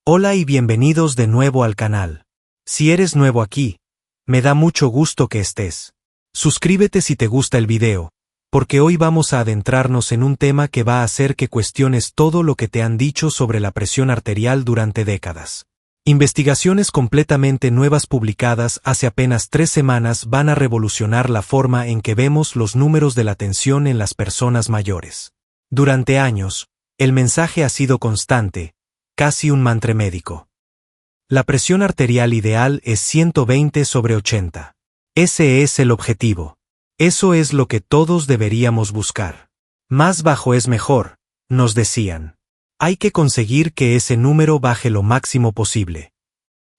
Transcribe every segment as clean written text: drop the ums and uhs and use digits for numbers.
Hola y bienvenidos de nuevo al canal. Si eres nuevo aquí, me da mucho gusto que estés. Suscríbete si te gusta el video, porque hoy vamos a adentrarnos en un tema que va a hacer que cuestiones todo lo que te han dicho sobre la presión arterial durante décadas. Investigaciones completamente nuevas publicadas hace apenas 3 semanas van a revolucionar la forma en que vemos los números de la tensión en las personas mayores. Durante años, el mensaje ha sido constante, casi un mantra médico. La presión arterial ideal es 120/80. Ese es el objetivo. Eso es lo que todos deberíamos buscar. Más bajo es mejor, nos decían. Hay que conseguir que ese número baje lo máximo posible.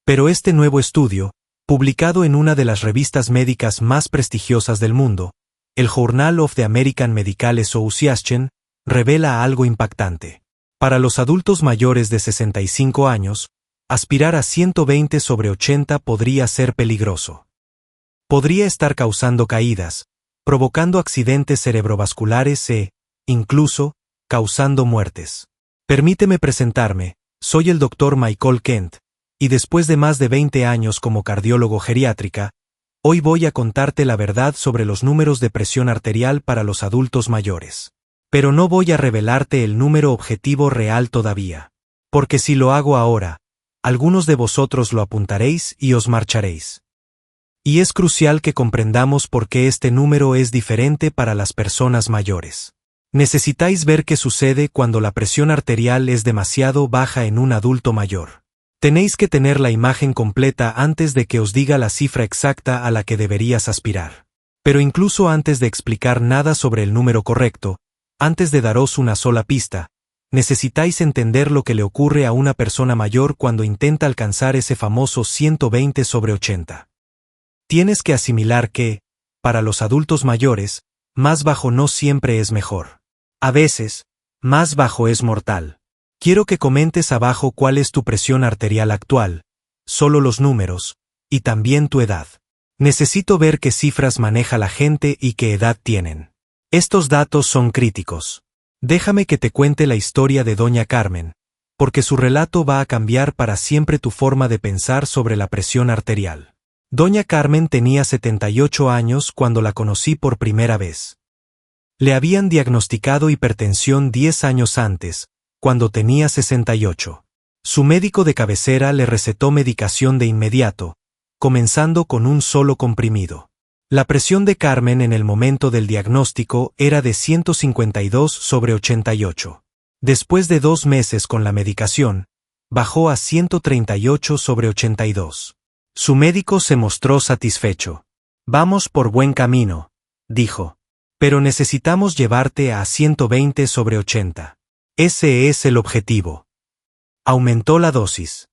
Pero este nuevo estudio, publicado en una de las revistas médicas más prestigiosas del mundo, el Journal of the American Medical Association, revela algo impactante. Para los adultos mayores de 65 años, aspirar a 120/80 podría ser peligroso. Podría estar causando caídas, provocando accidentes cerebrovasculares e, incluso, causando muertes. Permíteme presentarme, soy el Dr. Michael Kent, y después de más de 20 años como cardiólogo geriátrica, hoy voy a contarte la verdad sobre los números de presión arterial para los adultos mayores. Pero no voy a revelarte el número objetivo real todavía. Porque si lo hago ahora, algunos de vosotros lo apuntaréis y os marcharéis. Y es crucial que comprendamos por qué este número es diferente para las personas mayores. Necesitáis ver qué sucede cuando la presión arterial es demasiado baja en un adulto mayor. Tenéis que tener la imagen completa antes de que os diga la cifra exacta a la que deberías aspirar. Pero incluso antes de explicar nada sobre el número correcto, antes de daros una sola pista, necesitáis entender lo que le ocurre a una persona mayor cuando intenta alcanzar ese famoso 120/80. Tienes que asimilar que, para los adultos mayores, más bajo no siempre es mejor. A veces, más bajo es mortal. Quiero que comentes abajo cuál es tu presión arterial actual, solo los números, y también tu edad. Necesito ver qué cifras maneja la gente y qué edad tienen. Estos datos son críticos. Déjame que te cuente la historia de Doña Carmen, porque su relato va a cambiar para siempre tu forma de pensar sobre la presión arterial. Doña Carmen tenía 78 años cuando la conocí por primera vez. Le habían diagnosticado hipertensión 10 años antes, cuando tenía 68. Su médico de cabecera le recetó medicación de inmediato, comenzando con un solo comprimido. La presión de Carmen en el momento del diagnóstico era de 152/88. Después de 2 meses con la medicación, bajó a 138/82. Su médico se mostró satisfecho. Vamos por buen camino, dijo. Pero necesitamos llevarte a 120/80. Ese es el objetivo. Aumentó la dosis.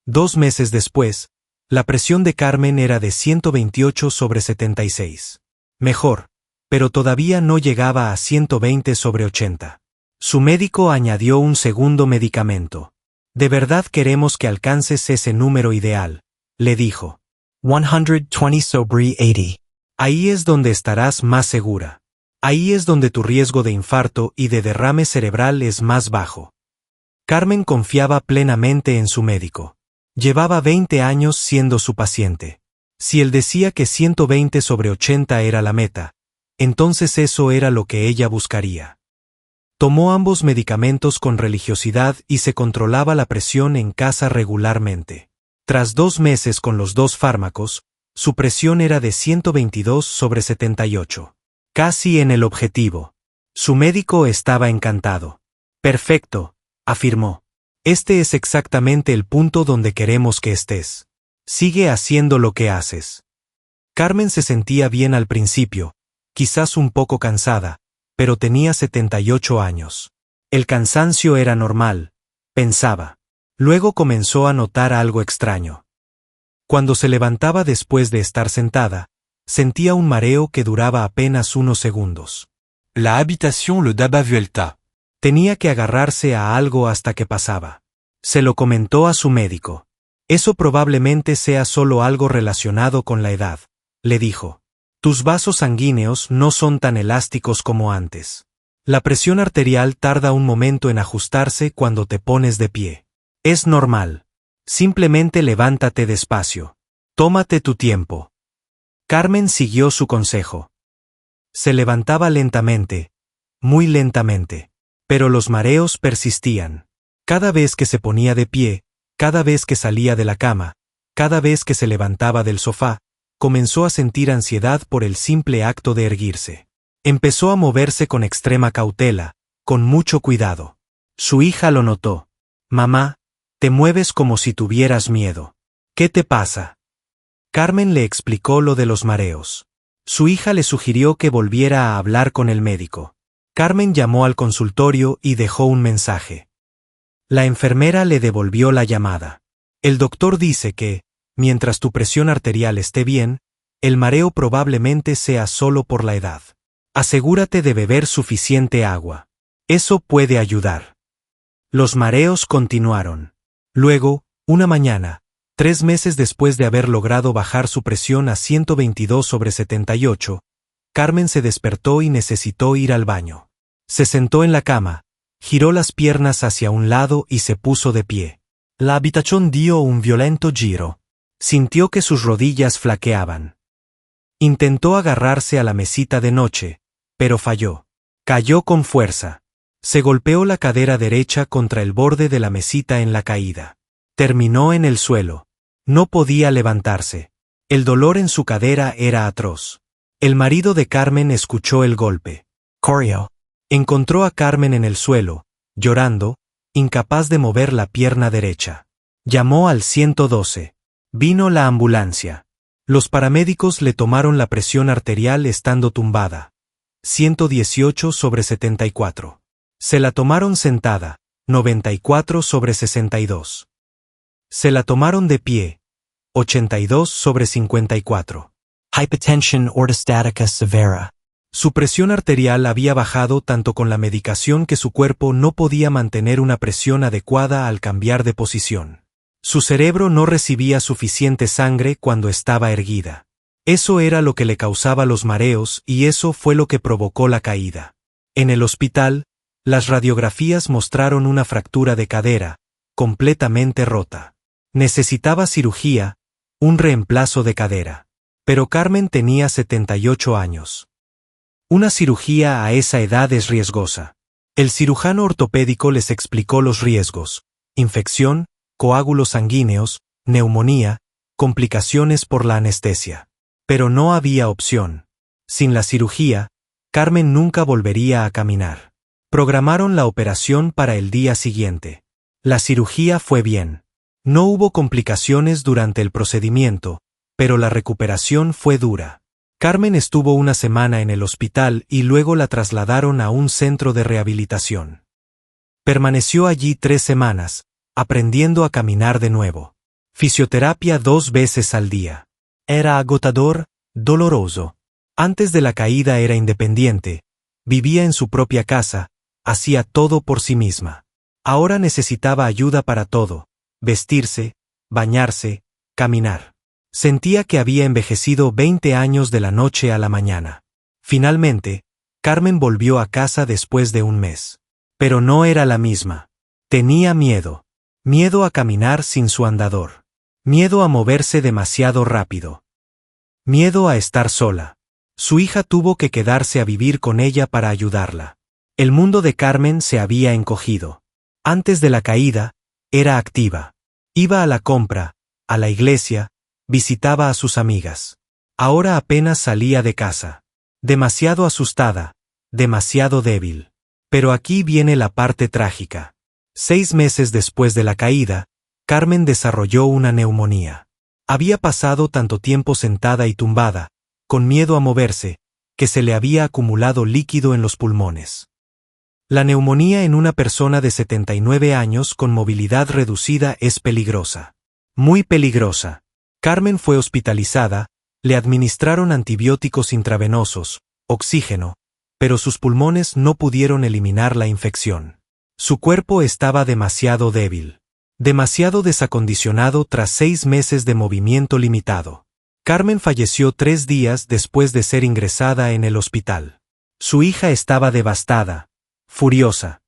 2 meses después, la presión de Carmen era de 128/76. Mejor, pero todavía no llegaba a 120/80. Su médico añadió un segundo medicamento. De verdad queremos que alcances ese número ideal, le dijo. 120/80. Ahí es donde estarás más segura. Ahí es donde tu riesgo de infarto y de derrame cerebral es más bajo. Carmen confiaba plenamente en su médico. Llevaba 20 años siendo su paciente. Si él decía que 120/80 era la meta, entonces eso era lo que ella buscaría. Tomó ambos medicamentos con religiosidad y se controlaba la presión en casa regularmente. Tras 2 meses con los 2 fármacos, su presión era de 122/78. Casi en el objetivo. Su médico estaba encantado. Perfecto, afirmó. Este es exactamente el punto donde queremos que estés. Sigue haciendo lo que haces. Carmen se sentía bien al principio, quizás un poco cansada, pero tenía 78 años. El cansancio era normal, pensaba. Luego comenzó a notar algo extraño. Cuando se levantaba después de estar sentada, sentía un mareo que duraba apenas unos segundos. La habitación le daba vuelta. Tenía que agarrarse a algo hasta que pasaba. Se lo comentó a su médico. Eso probablemente sea solo algo relacionado con la edad, le dijo. Tus vasos sanguíneos no son tan elásticos como antes. La presión arterial tarda un momento en ajustarse cuando te pones de pie. Es normal. Simplemente levántate despacio. Tómate tu tiempo. Carmen siguió su consejo. Se levantaba lentamente, muy lentamente. Pero los mareos persistían. Cada vez que se ponía de pie, cada vez que salía de la cama, cada vez que se levantaba del sofá, comenzó a sentir ansiedad por el simple acto de erguirse. Empezó a moverse con extrema cautela, con mucho cuidado. Su hija lo notó. Mamá, te mueves como si tuvieras miedo. ¿Qué te pasa? Carmen le explicó lo de los mareos. Su hija le sugirió que volviera a hablar con el médico. Carmen llamó al consultorio y dejó un mensaje. La enfermera le devolvió la llamada. El doctor dice que, mientras tu presión arterial esté bien, el mareo probablemente sea solo por la edad. Asegúrate de beber suficiente agua. Eso puede ayudar. Los mareos continuaron. Luego, una mañana, 3 meses después de haber logrado bajar su presión a 122/78, Carmen se despertó y necesitó ir al baño. Se sentó en la cama, giró las piernas hacia un lado y se puso de pie. La habitación dio un violento giro. Sintió que sus rodillas flaqueaban. Intentó agarrarse a la mesita de noche, pero falló. Cayó con fuerza. Se golpeó la cadera derecha contra el borde de la mesita en la caída. Terminó en el suelo. No podía levantarse. El dolor en su cadera era atroz. El marido de Carmen escuchó el golpe. Corrió. Encontró a Carmen en el suelo, llorando, incapaz de mover la pierna derecha. Llamó al 112. Vino la ambulancia. Los paramédicos le tomaron la presión arterial estando tumbada. 118/74. Se la tomaron sentada. 94/62. Se la tomaron de pie. 82/54. Hypotension ortostática severa. Su presión arterial había bajado tanto con la medicación que su cuerpo no podía mantener una presión adecuada al cambiar de posición. Su cerebro no recibía suficiente sangre cuando estaba erguida. Eso era lo que le causaba los mareos y eso fue lo que provocó la caída. En el hospital, las radiografías mostraron una fractura de cadera, completamente rota. Necesitaba cirugía, un reemplazo de cadera. Pero Carmen tenía 78 años. Una cirugía a esa edad es riesgosa. El cirujano ortopédico les explicó los riesgos: infección, coágulos sanguíneos, neumonía, complicaciones por la anestesia. Pero no había opción. Sin la cirugía, Carmen nunca volvería a caminar. Programaron la operación para el día siguiente. La cirugía fue bien. No hubo complicaciones durante el procedimiento, pero la recuperación fue dura. Carmen estuvo una semana en el hospital y luego la trasladaron a un centro de rehabilitación. Permaneció allí 3 semanas, aprendiendo a caminar de nuevo. Fisioterapia 2 veces al día. Era agotador, doloroso. Antes de la caída era independiente, vivía en su propia casa, hacía todo por sí misma. Ahora necesitaba ayuda para todo: vestirse, bañarse, caminar. Sentía que había envejecido 20 años de la noche a la mañana. Finalmente, Carmen volvió a casa después de un mes. Pero no era la misma. Tenía miedo. Miedo a caminar sin su andador. Miedo a moverse demasiado rápido. Miedo a estar sola. Su hija tuvo que quedarse a vivir con ella para ayudarla. El mundo de Carmen se había encogido. Antes de la caída, era activa. Iba a la compra, a la iglesia, visitaba a sus amigas. Ahora apenas salía de casa. Demasiado asustada, demasiado débil. Pero aquí viene la parte trágica. 6 meses después de la caída, Carmen desarrolló una neumonía. Había pasado tanto tiempo sentada y tumbada, con miedo a moverse, que se le había acumulado líquido en los pulmones. La neumonía en una persona de 79 años con movilidad reducida es peligrosa. Muy peligrosa. Carmen fue hospitalizada, le administraron antibióticos intravenosos, oxígeno, pero sus pulmones no pudieron eliminar la infección. Su cuerpo estaba demasiado débil. Demasiado desacondicionado tras 6 meses de movimiento limitado. Carmen falleció 3 días después de ser ingresada en el hospital. Su hija estaba devastada, furiosa.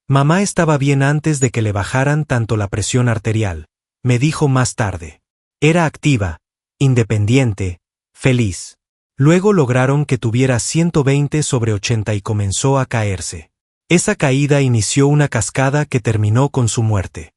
Mamá estaba bien antes de que le bajaran tanto la presión arterial, me dijo más tarde. Era activa, independiente, feliz. Luego lograron que tuviera 120/80 y comenzó a caerse. Esa caída inició una cascada que terminó con su muerte.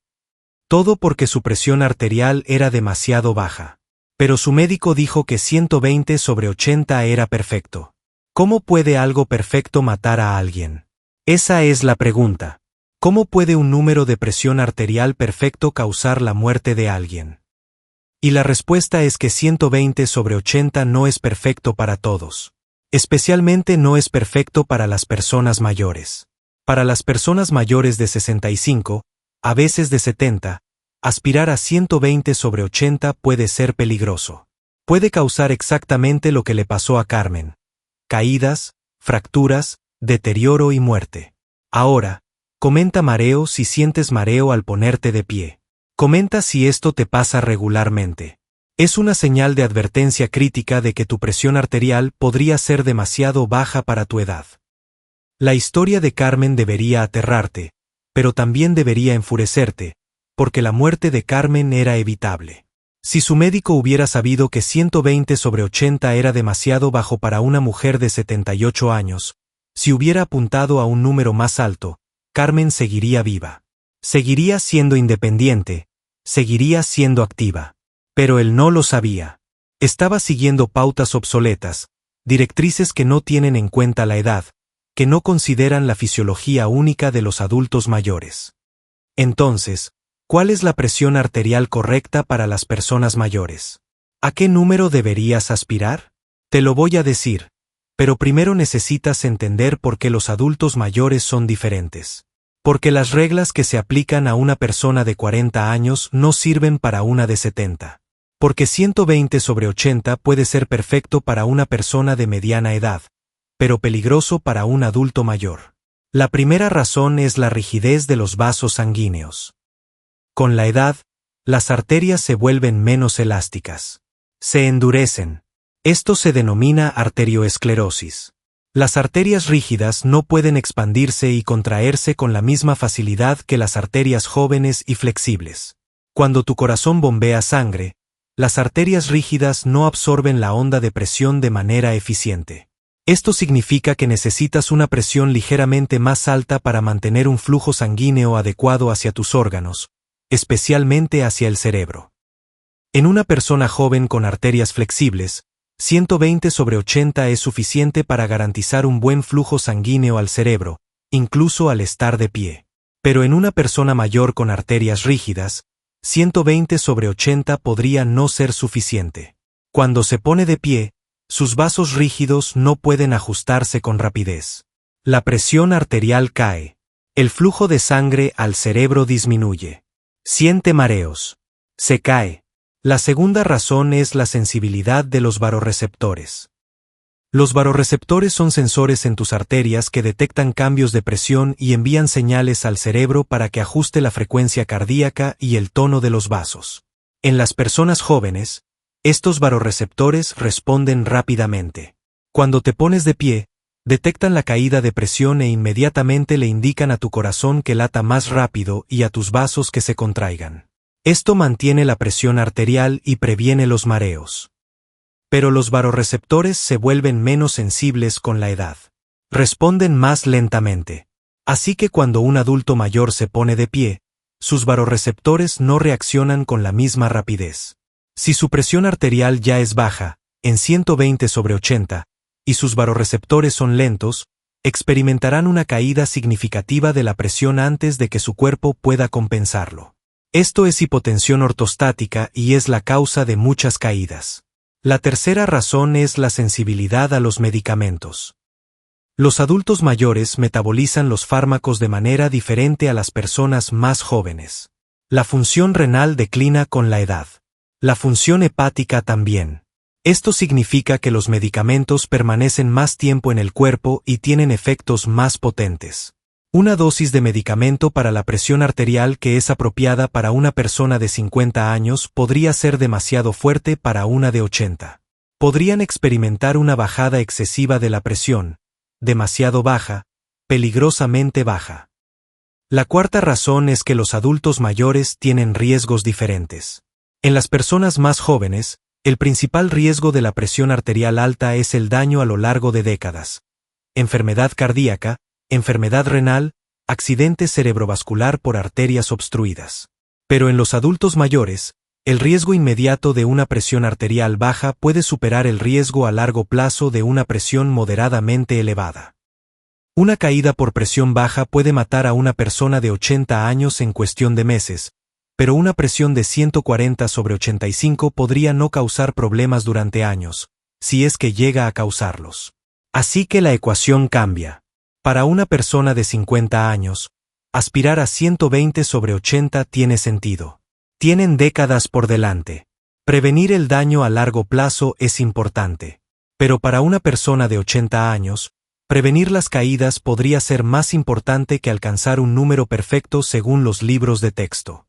Todo porque su presión arterial era demasiado baja. Pero su médico dijo que 120/80 era perfecto. ¿Cómo puede algo perfecto matar a alguien? Esa es la pregunta. ¿Cómo puede un número de presión arterial perfecto causar la muerte de alguien? Y la respuesta es que 120/80 no es perfecto para todos. Especialmente no es perfecto para las personas mayores. Para las personas mayores de 65, a veces de 70, aspirar a 120/80 puede ser peligroso. Puede causar exactamente lo que le pasó a Carmen: caídas, fracturas, deterioro y muerte. Ahora, comenta mareo si sientes mareo al ponerte de pie. Comenta si esto te pasa regularmente. Es una señal de advertencia crítica de que tu presión arterial podría ser demasiado baja para tu edad. La historia de Carmen debería aterrarte, pero también debería enfurecerte, porque la muerte de Carmen era evitable. Si su médico hubiera sabido que 120/80 era demasiado bajo para una mujer de 78 años, si hubiera apuntado a un número más alto, Carmen seguiría viva. Seguiría siendo independiente, seguiría siendo activa. Pero él no lo sabía. Estaba siguiendo pautas obsoletas, directrices que no tienen en cuenta la edad, que no consideran la fisiología única de los adultos mayores. Entonces, ¿cuál es la presión arterial correcta para las personas mayores? ¿A qué número deberías aspirar? Te lo voy a decir, pero primero necesitas entender por qué los adultos mayores son diferentes. Porque las reglas que se aplican a una persona de 40 años no sirven para una de 70. Porque 120/80 puede ser perfecto para una persona de mediana edad, pero peligroso para un adulto mayor. La primera razón es la rigidez de los vasos sanguíneos. Con la edad, las arterias se vuelven menos elásticas. Se endurecen. Esto se denomina arterioesclerosis. Las arterias rígidas no pueden expandirse y contraerse con la misma facilidad que las arterias jóvenes y flexibles. Cuando tu corazón bombea sangre, las arterias rígidas no absorben la onda de presión de manera eficiente. Esto significa que necesitas una presión ligeramente más alta para mantener un flujo sanguíneo adecuado hacia tus órganos, especialmente hacia el cerebro. En una persona joven con arterias flexibles, 120/80 es suficiente para garantizar un buen flujo sanguíneo al cerebro, incluso al estar de pie. Pero en una persona mayor con arterias rígidas, 120/80 podría no ser suficiente. Cuando se pone de pie, sus vasos rígidos no pueden ajustarse con rapidez. La presión arterial cae. El flujo de sangre al cerebro disminuye. Siente mareos. Se cae. La segunda razón es la sensibilidad de los varorreceptores. Los varorreceptores son sensores en tus arterias que detectan cambios de presión y envían señales al cerebro para que ajuste la frecuencia cardíaca y el tono de los vasos. En las personas jóvenes, estos varorreceptores responden rápidamente. Cuando te pones de pie, detectan la caída de presión e inmediatamente le indican a tu corazón que lata más rápido y a tus vasos que se contraigan. Esto mantiene la presión arterial y previene los mareos. Pero los varorreceptores se vuelven menos sensibles con la edad. Responden más lentamente. Así que cuando un adulto mayor se pone de pie, sus varorreceptores no reaccionan con la misma rapidez. Si su presión arterial ya es baja, en 120/80, y sus varorreceptores son lentos, experimentarán una caída significativa de la presión antes de que su cuerpo pueda compensarlo. Esto es hipotensión ortostática y es la causa de muchas caídas. La tercera razón es la sensibilidad a los medicamentos. Los adultos mayores metabolizan los fármacos de manera diferente a las personas más jóvenes. La función renal declina con la edad. La función hepática también. Esto significa que los medicamentos permanecen más tiempo en el cuerpo y tienen efectos más potentes. Una dosis de medicamento para la presión arterial que es apropiada para una persona de 50 años podría ser demasiado fuerte para una de 80. Podrían experimentar una bajada excesiva de la presión, demasiado baja, peligrosamente baja. La cuarta razón es que los adultos mayores tienen riesgos diferentes. En las personas más jóvenes, el principal riesgo de la presión arterial alta es el daño a lo largo de décadas. Enfermedad cardíaca, enfermedad renal, accidente cerebrovascular por arterias obstruidas. Pero en los adultos mayores, el riesgo inmediato de una presión arterial baja puede superar el riesgo a largo plazo de una presión moderadamente elevada. Una caída por presión baja puede matar a una persona de 80 años en cuestión de meses, pero una presión de 140/85 podría no causar problemas durante años, si es que llega a causarlos. Así que la ecuación cambia. Para una persona de 50 años, aspirar a 120/80 tiene sentido. Tienen décadas por delante. Prevenir el daño a largo plazo es importante. Pero para una persona de 80 años, prevenir las caídas podría ser más importante que alcanzar un número perfecto según los libros de texto.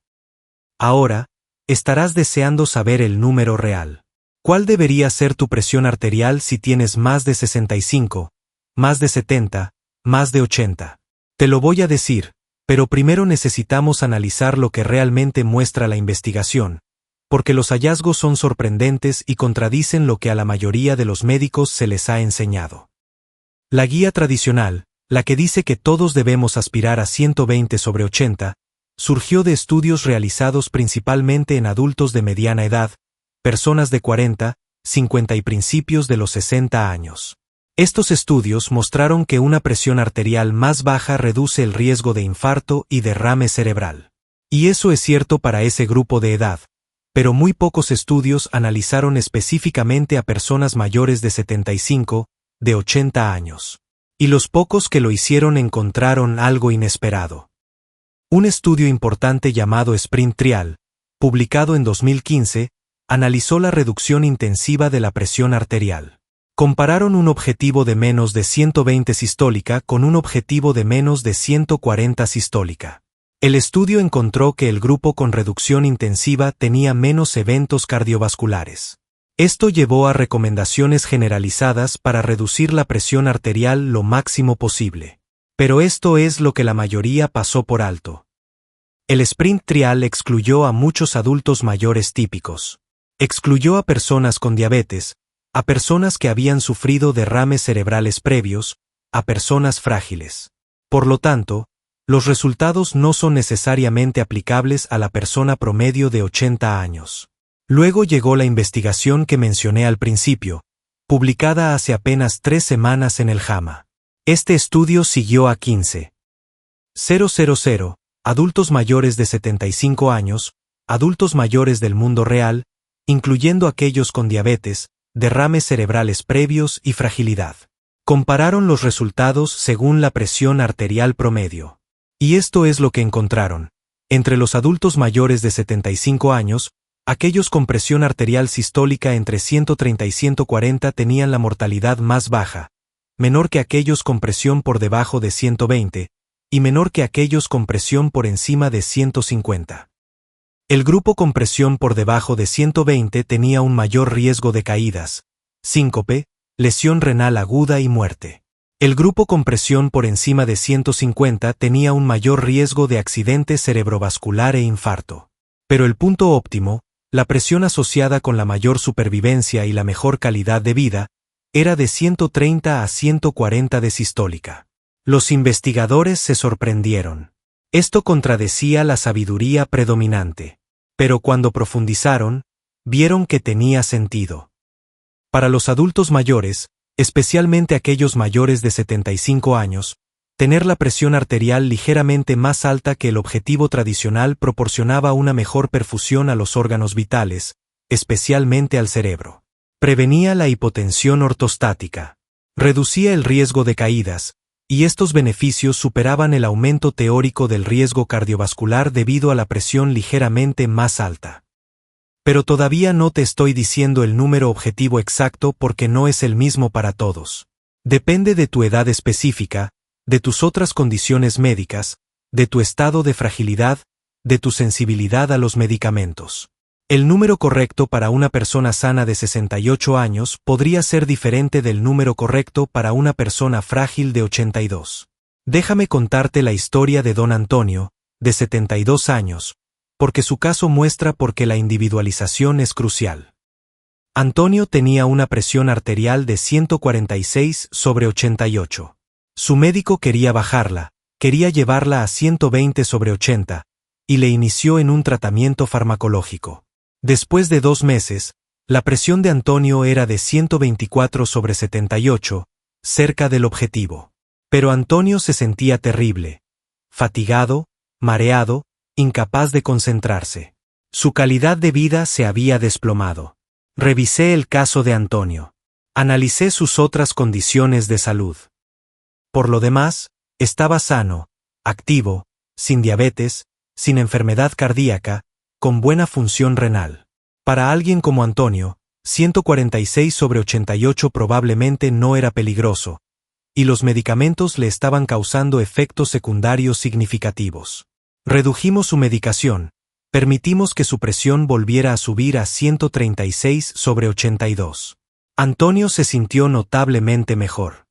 Ahora, estarás deseando saber el número real. ¿Cuál debería ser tu presión arterial si tienes más de 65, más de 70, más de 80? Te lo voy a decir, pero primero necesitamos analizar lo que realmente muestra la investigación, porque los hallazgos son sorprendentes y contradicen lo que a la mayoría de los médicos se les ha enseñado. La guía tradicional, la que dice que todos debemos aspirar a 120/80, surgió de estudios realizados principalmente en adultos de mediana edad, personas de 40, 50 y principios de los 60 años. Estos estudios mostraron que una presión arterial más baja reduce el riesgo de infarto y derrame cerebral. Y eso es cierto para ese grupo de edad, pero muy pocos estudios analizaron específicamente a personas mayores de 75, de 80 años. Y los pocos que lo hicieron encontraron algo inesperado. Un estudio importante llamado Sprint Trial, publicado en 2015, analizó la reducción intensiva de la presión arterial. Compararon un objetivo de menos de 120 sistólica con un objetivo de menos de 140 sistólica. El estudio encontró que el grupo con reducción intensiva tenía menos eventos cardiovasculares. Esto llevó a recomendaciones generalizadas para reducir la presión arterial lo máximo posible. Pero esto es lo que la mayoría pasó por alto. El Sprint Trial excluyó a muchos adultos mayores típicos. Excluyó a personas con diabetes, a personas que habían sufrido derrames cerebrales previos, a personas frágiles. Por lo tanto, los resultados no son necesariamente aplicables a la persona promedio de 80 años. Luego llegó la investigación que mencioné al principio, publicada hace apenas 3 semanas en el JAMA. Este estudio siguió a 15,000 adultos mayores de 75 años, adultos mayores del mundo real, incluyendo aquellos con diabetes, derrames cerebrales previos y fragilidad. Compararon los resultados según la presión arterial promedio. Y esto es lo que encontraron. Entre los adultos mayores de 75 años, aquellos con presión arterial sistólica entre 130 y 140 tenían la mortalidad más baja, menor que aquellos con presión por debajo de 120, y menor que aquellos con presión por encima de 150. El grupo con presión por debajo de 120 tenía un mayor riesgo de caídas, síncope, lesión renal aguda y muerte. El grupo con presión por encima de 150 tenía un mayor riesgo de accidente cerebrovascular e infarto. Pero el punto óptimo, la presión asociada con la mayor supervivencia y la mejor calidad de vida, era de 130 a 140 de sistólica. Los investigadores se sorprendieron. Esto contradecía la sabiduría predominante. Pero cuando profundizaron, vieron que tenía sentido. Para los adultos mayores, especialmente aquellos mayores de 75 años, tener la presión arterial ligeramente más alta que el objetivo tradicional proporcionaba una mejor perfusión a los órganos vitales, especialmente al cerebro. Prevenía la hipotensión ortostática. Reducía el riesgo de caídas, y estos beneficios superaban el aumento teórico del riesgo cardiovascular debido a la presión ligeramente más alta. Pero todavía no te estoy diciendo el número objetivo exacto porque no es el mismo para todos. Depende de tu edad específica, de tus otras condiciones médicas, de tu estado de fragilidad, de tu sensibilidad a los medicamentos. El número correcto para una persona sana de 68 años podría ser diferente del número correcto para una persona frágil de 82. Déjame contarte la historia de don Antonio, de 72 años, porque su caso muestra por qué la individualización es crucial. Antonio tenía una presión arterial de 146/88. Su médico quería bajarla, quería llevarla a 120/80, y le inició en un tratamiento farmacológico. Después de 2 meses, la presión de Antonio era de 124/78, cerca del objetivo. Pero Antonio se sentía terrible, fatigado, mareado, incapaz de concentrarse. Su calidad de vida se había desplomado. Revisé el caso de Antonio. Analicé sus otras condiciones de salud. Por lo demás, estaba sano, activo, sin diabetes, sin enfermedad cardíaca, con buena función renal. Para alguien como Antonio, 146/88 probablemente no era peligroso, y los medicamentos le estaban causando efectos secundarios significativos. Redujimos su medicación, permitimos que su presión volviera a subir a 136/82. Antonio se sintió notablemente mejor.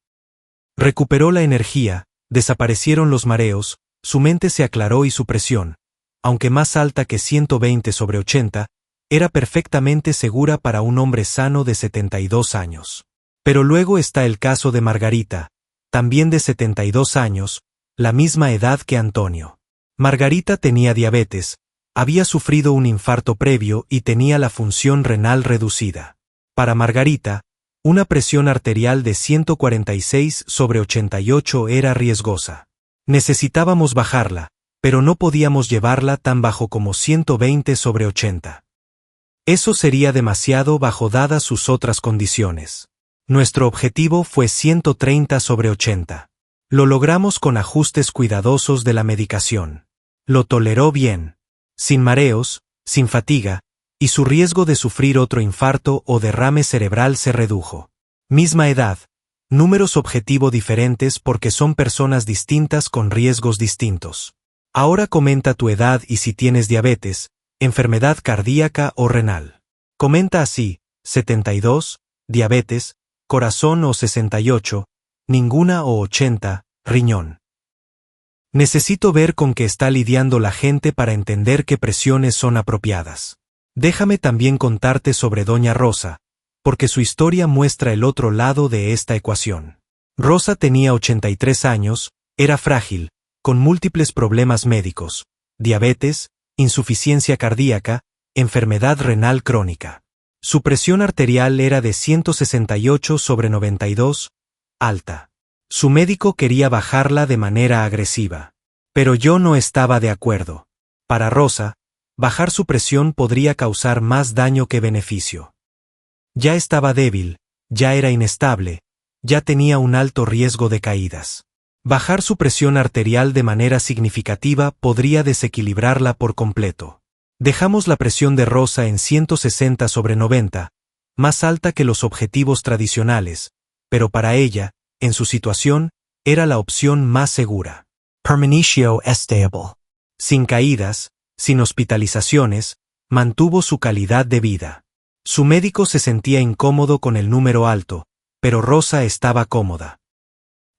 Recuperó la energía, desaparecieron los mareos, su mente se aclaró y su presión, aunque más alta que 120/80, era perfectamente segura para un hombre sano de 72 años. Pero luego está el caso de Margarita, también de 72 años, la misma edad que Antonio. Margarita tenía diabetes, había sufrido un infarto previo y tenía la función renal reducida. Para Margarita, una presión arterial de 146/88 era riesgosa. Necesitábamos bajarla, pero no podíamos llevarla tan bajo como 120/80. Eso sería demasiado bajo dadas sus otras condiciones. Nuestro objetivo fue 130/80. Lo logramos con ajustes cuidadosos de la medicación. Lo toleró bien, sin mareos, sin fatiga, y su riesgo de sufrir otro infarto o derrame cerebral se redujo. Misma edad, números objetivo diferentes porque son personas distintas con riesgos distintos. Ahora comenta tu edad y si tienes diabetes, enfermedad cardíaca o renal. Comenta así: 72, diabetes, corazón o 68, ninguna o 80, riñón. Necesito ver con qué está lidiando la gente para entender qué presiones son apropiadas. Déjame también contarte sobre doña Rosa, porque su historia muestra el otro lado de esta ecuación. Rosa tenía 83 años, era frágil, con múltiples problemas médicos, diabetes, insuficiencia cardíaca, enfermedad renal crónica. Su presión arterial era de 168/92, alta. Su médico quería bajarla de manera agresiva. Pero yo no estaba de acuerdo. Para Rosa, bajar su presión podría causar más daño que beneficio. Ya estaba débil, ya era inestable, ya tenía un alto riesgo de caídas. Bajar su presión arterial de manera significativa podría desequilibrarla por completo. Dejamos la presión de Rosa en 160/90, más alta que los objetivos tradicionales, pero para ella, en su situación, era la opción más segura. Permaneció estable. Sin caídas, sin hospitalizaciones, mantuvo su calidad de vida. Su médico se sentía incómodo con el número alto, pero Rosa estaba cómoda.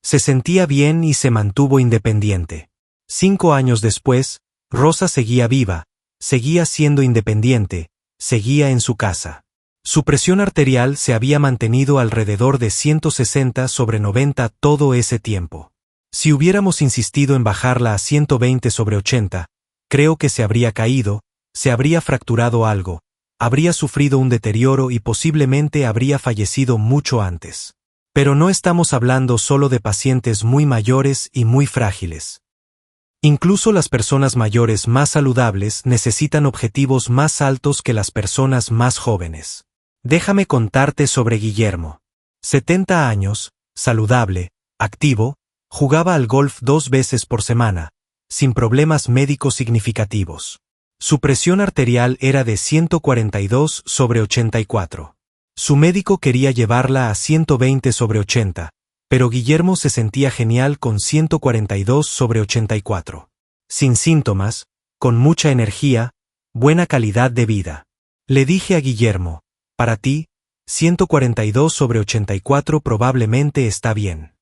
Se sentía bien y se mantuvo independiente. 5 años después, Rosa seguía viva, seguía siendo independiente, seguía en su casa. Su presión arterial se había mantenido alrededor de 160/90 todo ese tiempo. Si hubiéramos insistido en bajarla a 120/80, creo que se habría caído, se habría fracturado algo, habría sufrido un deterioro y posiblemente habría fallecido mucho antes. Pero no estamos hablando solo de pacientes muy mayores y muy frágiles. Incluso las personas mayores más saludables necesitan objetivos más altos que las personas más jóvenes. Déjame contarte sobre Guillermo. 70 años, saludable, activo, jugaba al golf 2 veces por semana, sin problemas médicos significativos. Su presión arterial era de 142/84. Su médico quería llevarla a 120/80, pero Guillermo se sentía genial con 142/84. Sin síntomas, con mucha energía, buena calidad de vida. Le dije a Guillermo: para ti, 142/84 probablemente está bien.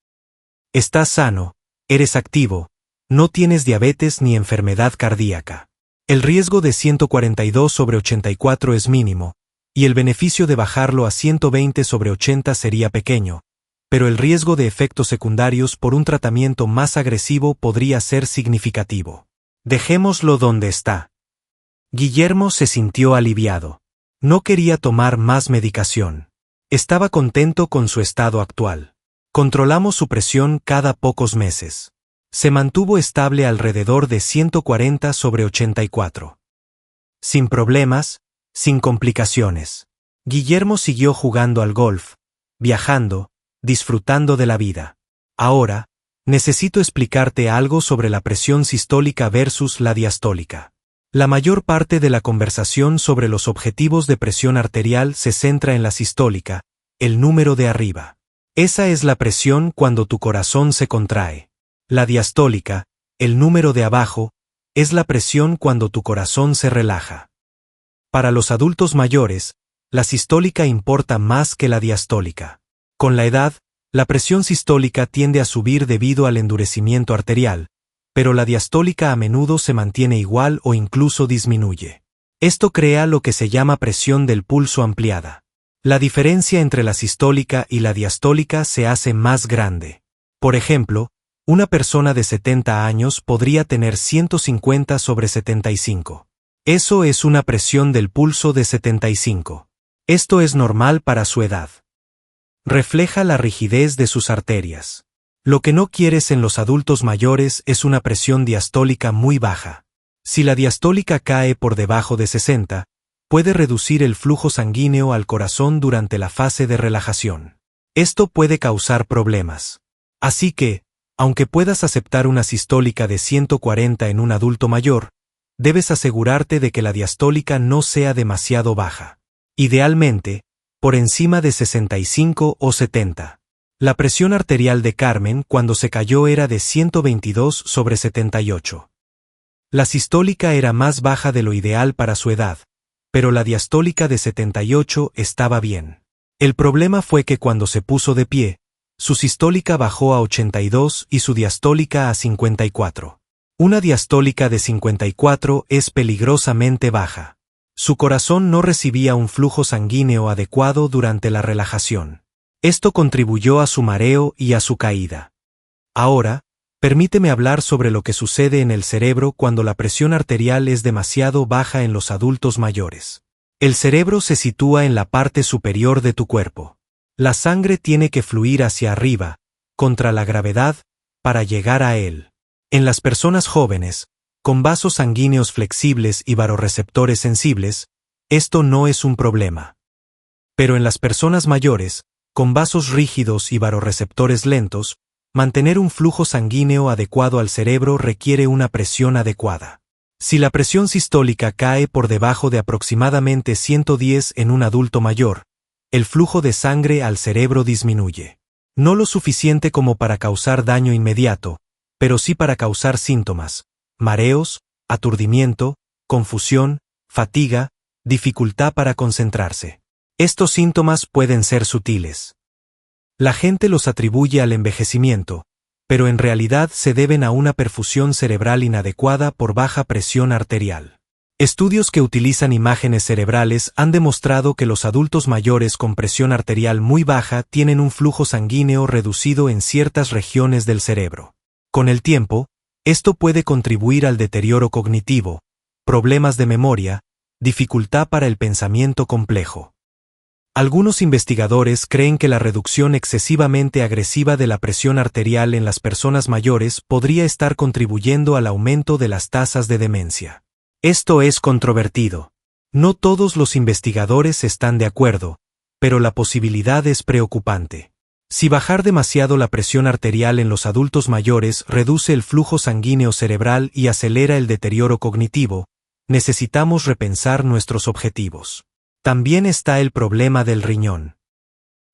Estás sano, Eres activo, no tienes diabetes ni enfermedad cardíaca. El riesgo de 142/84 es mínimo, y el beneficio de bajarlo a 120/80 sería pequeño, pero el riesgo de efectos secundarios por un tratamiento más agresivo podría ser significativo. Dejémoslo donde está. Guillermo se sintió aliviado. No quería tomar más medicación. Estaba contento con su estado actual. Controlamos su presión cada pocos meses. Se mantuvo estable alrededor de 140/84. Sin problemas, sin complicaciones. Guillermo siguió jugando al golf, viajando, disfrutando de la vida. Ahora, necesito explicarte algo sobre la presión sistólica versus la diastólica. La mayor parte de la conversación sobre los objetivos de presión arterial se centra en la sistólica, el número de arriba. Esa es la presión cuando tu corazón se contrae. La diastólica, el número de abajo, es la presión cuando tu corazón se relaja. Para los adultos mayores, la sistólica importa más que la diastólica. Con la edad, la presión sistólica tiende a subir debido al endurecimiento arterial, pero la diastólica a menudo se mantiene igual o incluso disminuye. Esto crea lo que se llama presión del pulso ampliada. La diferencia entre la sistólica y la diastólica se hace más grande. Por ejemplo, una persona de 70 años podría tener 150/75. Eso es una presión del pulso de 75. Esto es normal para su edad. Refleja la rigidez de sus arterias. Lo que no quieres en los adultos mayores es una presión diastólica muy baja. Si la diastólica cae por debajo de 60, puede reducir el flujo sanguíneo al corazón durante la fase de relajación. Esto puede causar problemas. Así que, aunque puedas aceptar una sistólica de 140 en un adulto mayor, debes asegurarte de que la diastólica no sea demasiado baja. Idealmente, por encima de 65 o 70. La presión arterial de Carmen cuando se cayó era de 122/78. La sistólica era más baja de lo ideal para su edad, pero la diastólica de 78 estaba bien. El problema fue que cuando se puso de pie, su sistólica bajó a 82 y su diastólica a 54. Una diastólica de 54 es peligrosamente baja. Su corazón no recibía un flujo sanguíneo adecuado durante la relajación. Esto contribuyó a su mareo y a su caída. Ahora, permíteme hablar sobre lo que sucede en el cerebro cuando la presión arterial es demasiado baja en los adultos mayores. El cerebro se sitúa en la parte superior de tu cuerpo. La sangre tiene que fluir hacia arriba, contra la gravedad, para llegar a él. En las personas jóvenes, con vasos sanguíneos flexibles y vasoreceptores sensibles, esto no es un problema. Pero en las personas mayores, con vasos rígidos y vasoreceptores lentos, mantener un flujo sanguíneo adecuado al cerebro requiere una presión adecuada. Si la presión sistólica cae por debajo de aproximadamente 110 en un adulto mayor, el flujo de sangre al cerebro disminuye. No lo suficiente como para causar daño inmediato, pero sí para causar síntomas, mareos, aturdimiento, confusión, fatiga, dificultad para concentrarse. Estos síntomas pueden ser sutiles. La gente los atribuye al envejecimiento, pero en realidad se deben a una perfusión cerebral inadecuada por baja presión arterial. Estudios que utilizan imágenes cerebrales han demostrado que los adultos mayores con presión arterial muy baja tienen un flujo sanguíneo reducido en ciertas regiones del cerebro. Con el tiempo, esto puede contribuir al deterioro cognitivo, problemas de memoria, dificultad para el pensamiento complejo. Algunos investigadores creen que la reducción excesivamente agresiva de la presión arterial en las personas mayores podría estar contribuyendo al aumento de las tasas de demencia. Esto es controvertido. No todos los investigadores están de acuerdo, pero la posibilidad es preocupante. Si bajar demasiado la presión arterial en los adultos mayores reduce el flujo sanguíneo cerebral y acelera el deterioro cognitivo, necesitamos repensar nuestros objetivos. También está el problema del riñón.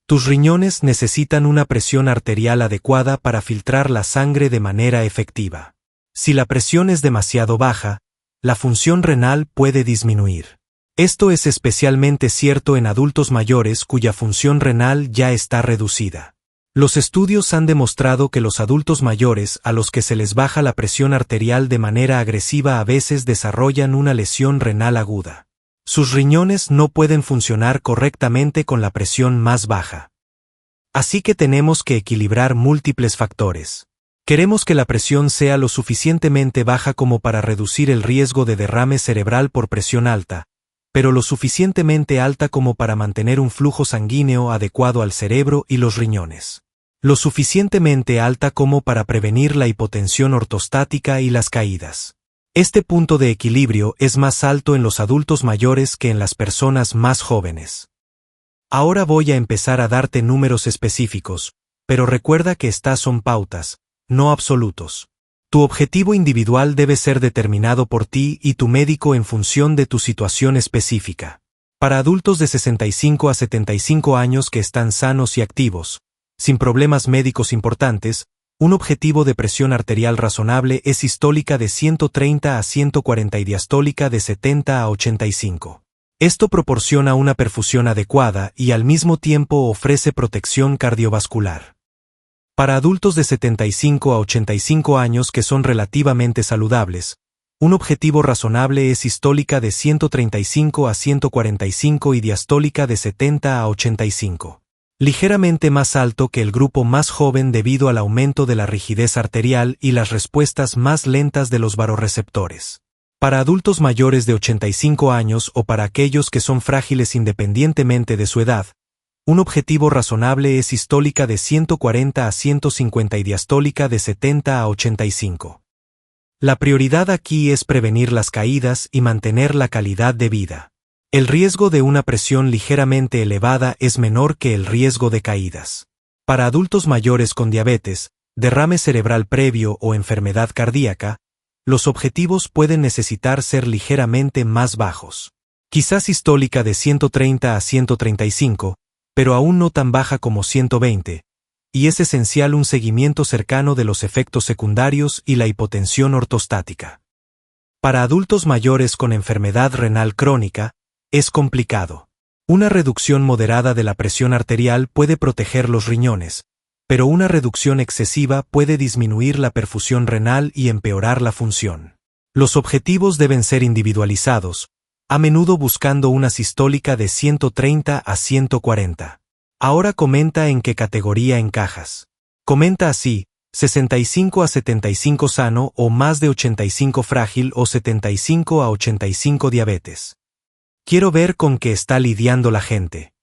Tus riñones necesitan una presión arterial adecuada para filtrar la sangre de manera efectiva. Si la presión es demasiado baja, la función renal puede disminuir. Esto es especialmente cierto en adultos mayores cuya función renal ya está reducida. Los estudios han demostrado que los adultos mayores a los que se les baja la presión arterial de manera agresiva a veces desarrollan una lesión renal aguda. Sus riñones no pueden funcionar correctamente con la presión más baja. Así que tenemos que equilibrar múltiples factores. Queremos que la presión sea lo suficientemente baja como para reducir el riesgo de derrame cerebral por presión alta, pero lo suficientemente alta como para mantener un flujo sanguíneo adecuado al cerebro y los riñones. Lo suficientemente alta como para prevenir la hipotensión ortostática y las caídas. Este punto de equilibrio es más alto en los adultos mayores que en las personas más jóvenes. Ahora voy a empezar a darte números específicos, pero recuerda que estas son pautas, no absolutos. Tu objetivo individual debe ser determinado por ti y tu médico en función de tu situación específica. Para adultos de 65 a 75 años que están sanos y activos, sin problemas médicos importantes, un objetivo de presión arterial razonable es sistólica de 130 a 140 y diastólica de 70 a 85. Esto proporciona una perfusión adecuada y al mismo tiempo ofrece protección cardiovascular. Para adultos de 75 a 85 años que son relativamente saludables, un objetivo razonable es sistólica de 135 a 145 y diastólica de 70 a 85. Ligeramente más alto que el grupo más joven debido al aumento de la rigidez arterial y las respuestas más lentas de los varorreceptores. Para adultos mayores de 85 años o para aquellos que son frágiles independientemente de su edad, un objetivo razonable es sistólica de 140 a 150 y diastólica de 70 a 85. La prioridad aquí es prevenir las caídas y mantener la calidad de vida. El riesgo de una presión ligeramente elevada es menor que el riesgo de caídas. Para adultos mayores con diabetes, derrame cerebral previo o enfermedad cardíaca, los objetivos pueden necesitar ser ligeramente más bajos. Quizás sistólica de 130 a 135, pero aún no tan baja como 120, y es esencial un seguimiento cercano de los efectos secundarios y la hipotensión ortostática. Para adultos mayores con enfermedad renal crónica, es complicado. Una reducción moderada de la presión arterial puede proteger los riñones, pero una reducción excesiva puede disminuir la perfusión renal y empeorar la función. Los objetivos deben ser individualizados, a menudo buscando una sistólica de 130 a 140. Ahora comenta en qué categoría encajas. Comenta así: 65 a 75 sano o más de 85 frágil o 75 a 85 diabetes. Quiero ver con qué está lidiando la gente.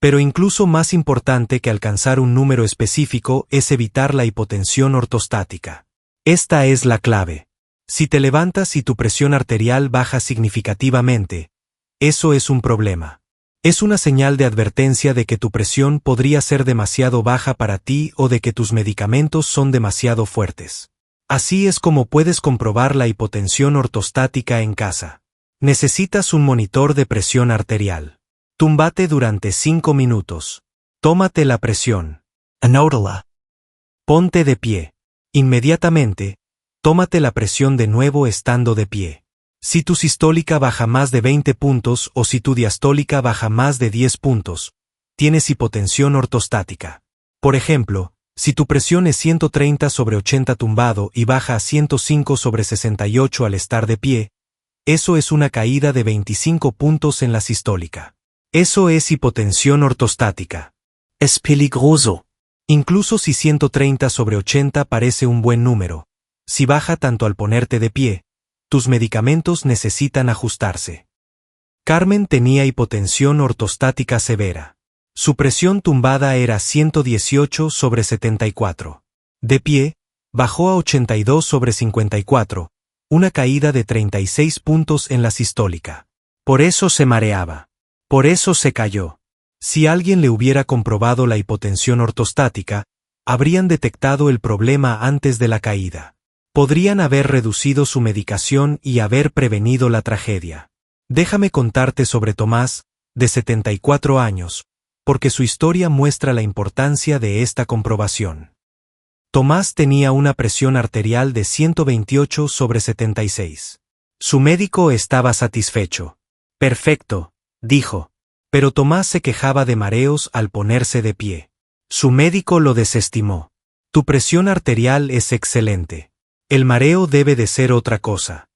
Pero incluso más importante que alcanzar un número específico es evitar la hipotensión ortostática. Esta es la clave. Si te levantas y tu presión arterial baja significativamente, eso es un problema. Es una señal de advertencia de que tu presión podría ser demasiado baja para ti o de que tus medicamentos son demasiado fuertes. Así es como puedes comprobar la hipotensión ortostática en casa. Necesitas un monitor de presión arterial. Túmbate durante 5 minutos. Tómate la presión. Anótala. Ponte de pie. Inmediatamente, tómate la presión de nuevo estando de pie. Si tu sistólica baja más de 20 puntos o si tu diastólica baja más de 10 puntos, tienes hipotensión ortostática. Por ejemplo, si tu presión es 130 sobre 80 tumbado y baja a 105 sobre 68 al estar de pie, eso es una caída de 25 puntos en la sistólica. Eso es hipotensión ortostática. Es peligroso. Incluso si 130 sobre 80 parece un buen número, si baja tanto al ponerte de pie, tus medicamentos necesitan ajustarse. Carmen tenía hipotensión ortostática severa. Su presión tumbada era 118 sobre 74. De pie, bajó a 82 sobre 54. Una caída de 36 puntos en la sistólica. Por eso se mareaba. Por eso se cayó. Si alguien le hubiera comprobado la hipotensión ortostática, habrían detectado el problema antes de la caída. Podrían haber reducido su medicación y haber prevenido la tragedia. Déjame contarte sobre Tomás, de 74 años, porque su historia muestra la importancia de esta comprobación. Tomás tenía una presión arterial de 128 sobre 76. Su médico estaba satisfecho. Perfecto, dijo. Pero Tomás se quejaba de mareos al ponerse de pie. Su médico lo desestimó. Tu presión arterial es excelente. El mareo debe de ser otra cosa.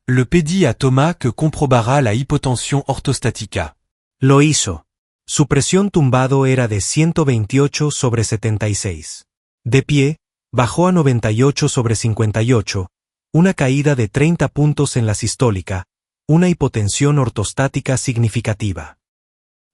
Le pedit à Thomas que comprobara la hypotension orthostatica. Lo hizo. Su presión tumbado era de 128/76. De pie, bajó a 98/58, una caída de 30 puntos en la sistólica, una hipotensión ortostática significativa.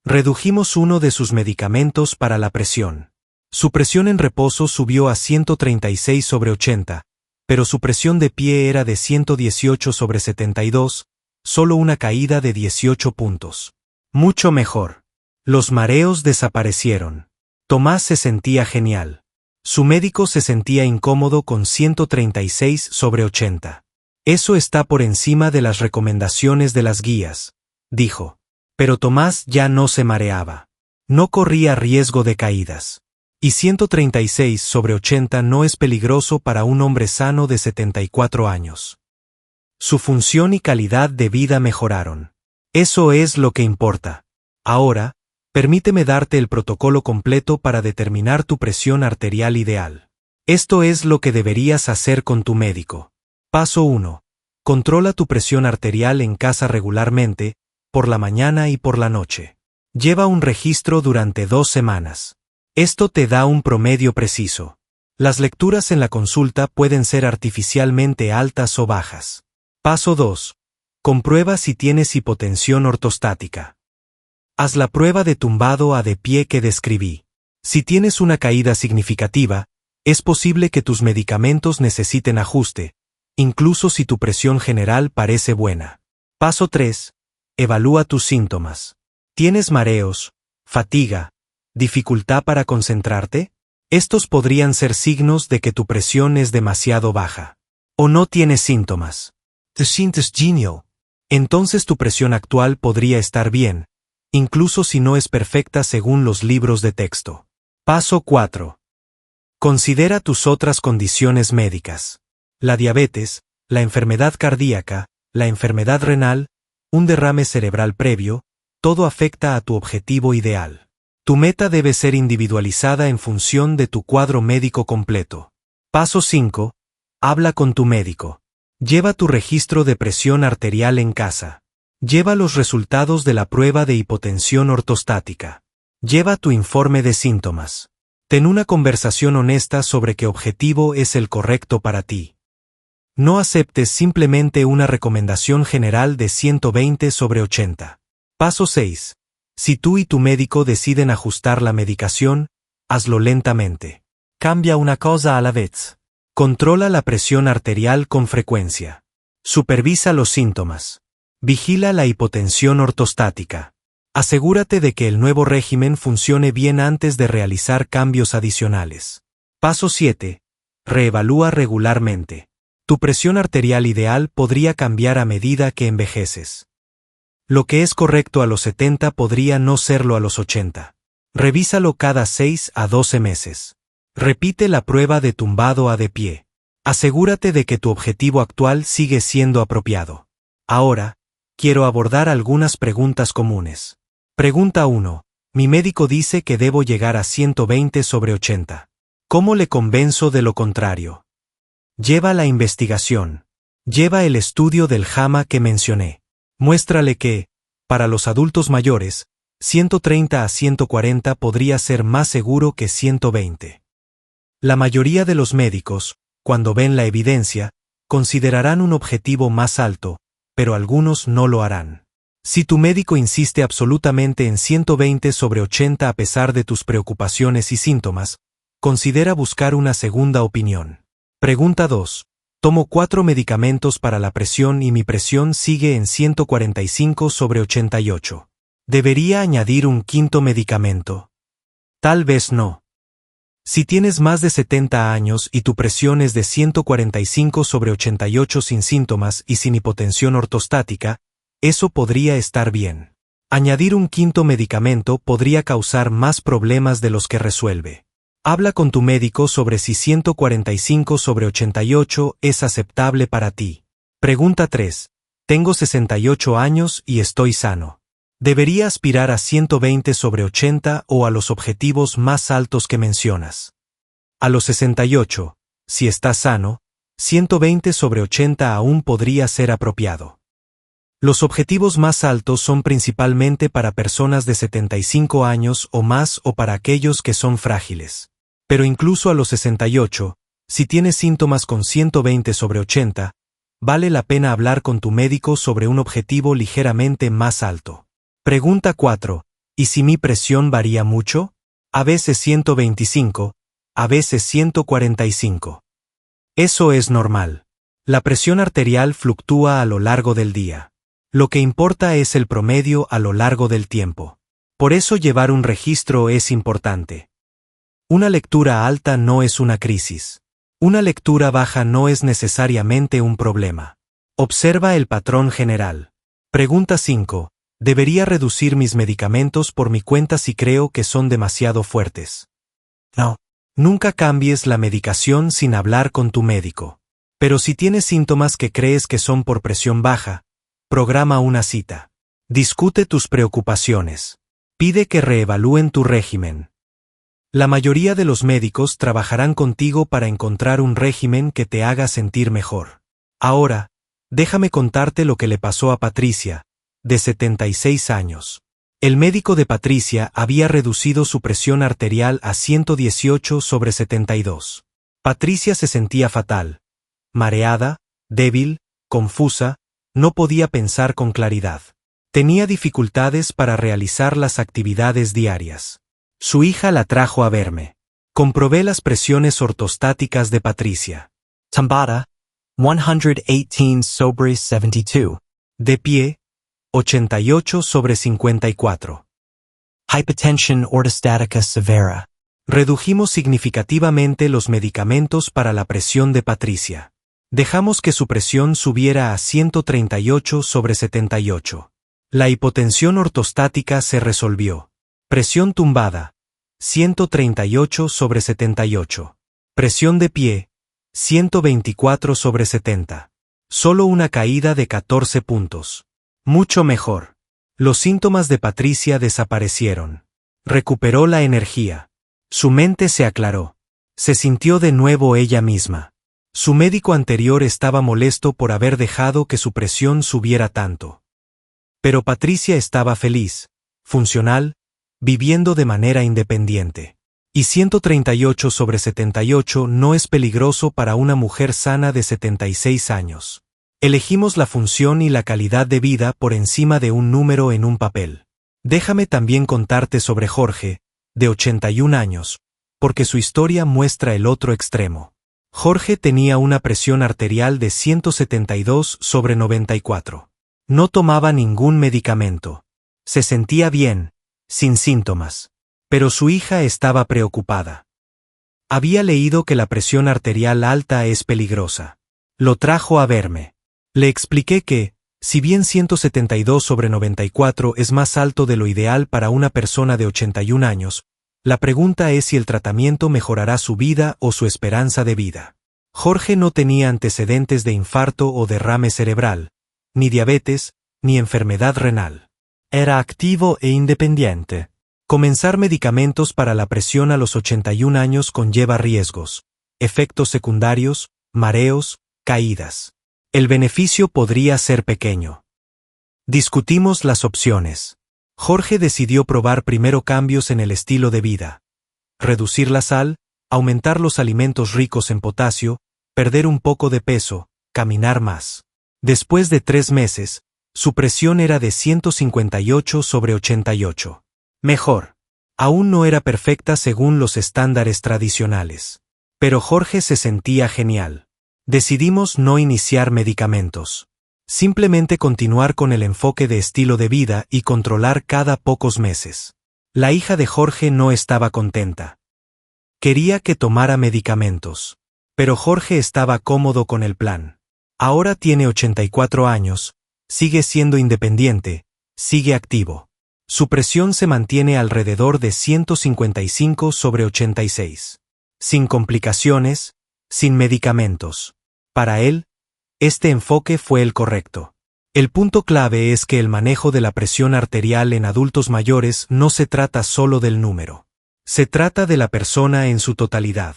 Redujimos uno de sus medicamentos para la presión. Su presión en reposo subió a 136/80, pero su presión de pie era de 118/72, solo una caída de 18 puntos. Mucho mejor. Los mareos desaparecieron. Tomás se sentía genial. Su médico se sentía incómodo con 136/80. Eso está por encima de las recomendaciones de las guías, dijo. Pero Tomás ya no se mareaba. No corría riesgo de caídas. Y 136/80 no es peligroso para un hombre sano de 74 años. Su función y calidad de vida mejoraron. Eso es lo que importa. Ahora, permíteme darte el protocolo completo para determinar tu presión arterial ideal. Esto es lo que deberías hacer con tu médico. Paso 1. Controla tu presión arterial en casa regularmente, por la mañana y por la noche. Lleva un registro durante 2 semanas. Esto te da un promedio preciso. Las lecturas en la consulta pueden ser artificialmente altas o bajas. Paso 2. Comprueba si tienes hipotensión ortostática. Haz la prueba de tumbado a de pie que describí. Si tienes una caída significativa, es posible que tus medicamentos necesiten ajuste, incluso si tu presión general parece buena. Paso 3. Evalúa tus síntomas. ¿Tienes mareos, fatiga, dificultad para concentrarte? Estos podrían ser signos de que tu presión es demasiado baja. ¿O no tienes síntomas? ¿Te sientes genial? Entonces tu presión actual podría estar bien, incluso si no es perfecta según los libros de texto. Paso 4. Considera tus otras condiciones médicas. La diabetes, la enfermedad cardíaca, la enfermedad renal, un derrame cerebral previo, todo afecta a tu objetivo ideal. Tu meta debe ser individualizada en función de tu cuadro médico completo. Paso 5. Habla con tu médico. Lleva tu registro de presión arterial en casa. Lleva los resultados de la prueba de hipotensión ortostática. Lleva tu informe de síntomas. Ten una conversación honesta sobre qué objetivo es el correcto para ti. No aceptes simplemente una recomendación general de 120/80. Paso 6. Si tú y tu médico deciden ajustar la medicación, hazlo lentamente. Cambia una cosa a la vez. Controla la presión arterial con frecuencia. Supervisa los síntomas. Vigila la hipotensión ortostática. Asegúrate de que el nuevo régimen funcione bien antes de realizar cambios adicionales. Paso 7. Reevalúa regularmente. Tu presión arterial ideal podría cambiar a medida que envejeces. Lo que es correcto a los 70 podría no serlo a los 80. Revísalo cada 6 a 12 meses. Repite la prueba de tumbado a de pie. Asegúrate de que tu objetivo actual sigue siendo apropiado. Ahora, quiero abordar algunas preguntas comunes. Pregunta 1. Mi médico dice que debo llegar a 120/80. ¿Cómo le convenzo de lo contrario? Lleva la investigación. Lleva el estudio del JAMA que mencioné. Muéstrale que, para los adultos mayores, 130 a 140 podría ser más seguro que 120. La mayoría de los médicos, cuando ven la evidencia, considerarán un objetivo más alto, pero algunos no lo harán. Si tu médico insiste absolutamente en 120/80 a pesar de tus preocupaciones y síntomas, considera buscar una segunda opinión. Pregunta 2. Tomo 4 medicamentos para la presión y mi presión sigue en 145/88. ¿Debería añadir un quinto medicamento? Tal vez no. Si tienes más de 70 años y tu presión es de 145/88 sin síntomas y sin hipotensión ortostática, eso podría estar bien. Añadir un quinto medicamento podría causar más problemas de los que resuelve. Habla con tu médico sobre si 145/88 es aceptable para ti. Pregunta 3. Tengo 68 años y estoy sano. Debería aspirar a 120/80 o a los objetivos más altos que mencionas. A los 68, si estás sano, 120/80 aún podría ser apropiado. Los objetivos más altos son principalmente para personas de 75 años o más o para aquellos que son frágiles. Pero incluso a los 68, si tienes síntomas con 120/80, vale la pena hablar con tu médico sobre un objetivo ligeramente más alto. Pregunta 4. ¿Y si mi presión varía mucho? A veces 125, a veces 145. Eso es normal. La presión arterial fluctúa a lo largo del día. Lo que importa es el promedio a lo largo del tiempo. Por eso llevar un registro es importante. Una lectura alta no es una crisis. Una lectura baja no es necesariamente un problema. Observa el patrón general. Pregunta 5. ¿Debería reducir mis medicamentos por mi cuenta si creo que son demasiado fuertes? No. Nunca cambies la medicación sin hablar con tu médico. Pero si tienes síntomas que crees que son por presión baja, programa una cita. Discute tus preocupaciones. Pide que reevalúen tu régimen. La mayoría de los médicos trabajarán contigo para encontrar un régimen que te haga sentir mejor. Ahora, déjame contarte lo que le pasó a Patricia, de 76 años. El médico de Patricia había reducido su presión arterial a 118/72. Patricia se sentía fatal, mareada, débil, confusa, no podía pensar con claridad. Tenía dificultades para realizar las actividades diarias. Su hija la trajo a verme. Comprobé las presiones ortostáticas de Patricia. Tambata, 118/72. De pie, 88/54. Hypotension ortostática severa. Redujimos significativamente los medicamentos para la presión de Patricia. Dejamos que su presión subiera a 138/78. La hipotensión ortostática se resolvió. Presión tumbada, 138/78. Presión de pie, 124/70. Solo una caída de 14 puntos. Mucho mejor. Los síntomas de Patricia desaparecieron. Recuperó la energía. Su mente se aclaró. Se sintió de nuevo ella misma. Su médico anterior estaba molesto por haber dejado que su presión subiera tanto. Pero Patricia estaba feliz, funcional, viviendo de manera independiente. Y 138/78 no es peligroso para una mujer sana de 76 años. Elegimos la función y la calidad de vida por encima de un número en un papel. Déjame también contarte sobre Jorge, de 81 años, porque su historia muestra el otro extremo. Jorge tenía una presión arterial de 172/94. No tomaba ningún medicamento. Se sentía bien, sin síntomas. Pero su hija estaba preocupada. Había leído que la presión arterial alta es peligrosa. Lo trajo a verme. Le expliqué que, si bien 172/94 es más alto de lo ideal para una persona de 81 años, la pregunta es si el tratamiento mejorará su vida o su esperanza de vida. Jorge no tenía antecedentes de infarto o derrame cerebral, ni diabetes, ni enfermedad renal. Era activo e independiente. Comenzar medicamentos para la presión a los 81 años conlleva riesgos, efectos secundarios, mareos, caídas. El beneficio podría ser pequeño. Discutimos las opciones. Jorge decidió probar primero cambios en el estilo de vida. Reducir la sal, aumentar los alimentos ricos en potasio, perder un poco de peso, caminar más. Después de 3 meses, su presión era de 158/88. Mejor. Aún no era perfecta según los estándares tradicionales. Pero Jorge se sentía genial. Decidimos no iniciar medicamentos. Simplemente continuar con el enfoque de estilo de vida y controlar cada pocos meses. La hija de Jorge no estaba contenta. Quería que tomara medicamentos. Pero Jorge estaba cómodo con el plan. Ahora tiene 84 años, sigue siendo independiente, sigue activo. Su presión se mantiene alrededor de 155/86. Sin complicaciones, sin medicamentos. Para él, este enfoque fue el correcto. El punto clave es que el manejo de la presión arterial en adultos mayores no se trata solo del número. Se trata de la persona en su totalidad.